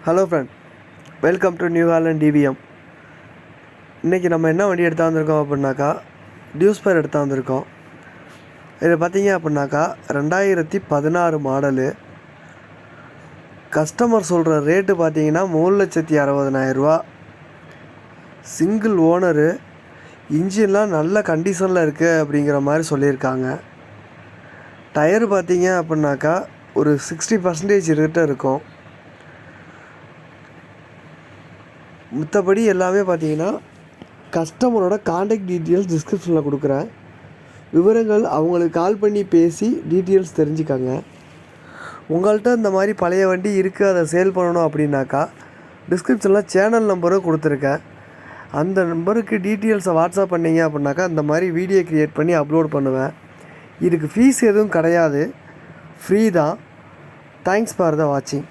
Hello friend, welcome to New Holland TVM. இன்றைக்கி நம்ம என்ன வண்டி எடுத்து வந்திருக்கோம் அப்படின்னாக்கா, டியூஸ்பர் எடுத்து வந்திருக்கோம். இது பார்த்தீங்க அப்படின்னாக்கா 2016 மாடலு. கஸ்டமர் சொல்கிற ரேட்டு பார்த்தீங்கன்னா 3,60,000 சிங்கிள் ஓனரு. இன்ஜின்லாம் நல்ல கண்டிஷனில் இருக்குது அப்படிங்கிற மாதிரி சொல்லியிருக்காங்க. டயர் பார்த்தீங்க அப்படின்னாக்கா ஒரு 60% கிட்ட இருக்கும். மற்றபடி எல்லாமே பார்த்தீங்கன்னா கஸ்டமரோட காண்டாக்ட் டீட்டெயில்ஸ் டிஸ்கிரிப்ஷனில் கொடுக்குறேன். விவரங்கள் அவங்களுக்கு கால் பண்ணி பேசி டீட்டெயில்ஸ் தெரிஞ்சுக்கங்க. உங்கள்கிட்ட இந்த மாதிரி பழைய வண்டி இருக்குது, அதை சேல் பண்ணணும் அப்படின்னாக்கா டிஸ்கிரிப்ஷனில் சேனல் நம்பரும் கொடுத்துருக்கேன். அந்த நம்பருக்கு டீட்டெயில்ஸை வாட்ஸ்அப் பண்ணிங்க அப்படின்னாக்கா இந்த மாதிரி வீடியோ க்ரியேட் பண்ணி அப்லோட் பண்ணுவேன். இதுக்கு ஃபீஸ் எதுவும் கிடையாது, ஃப்ரீ தான். தேங்க்ஸ் ஃபார் த வாட்சிங்.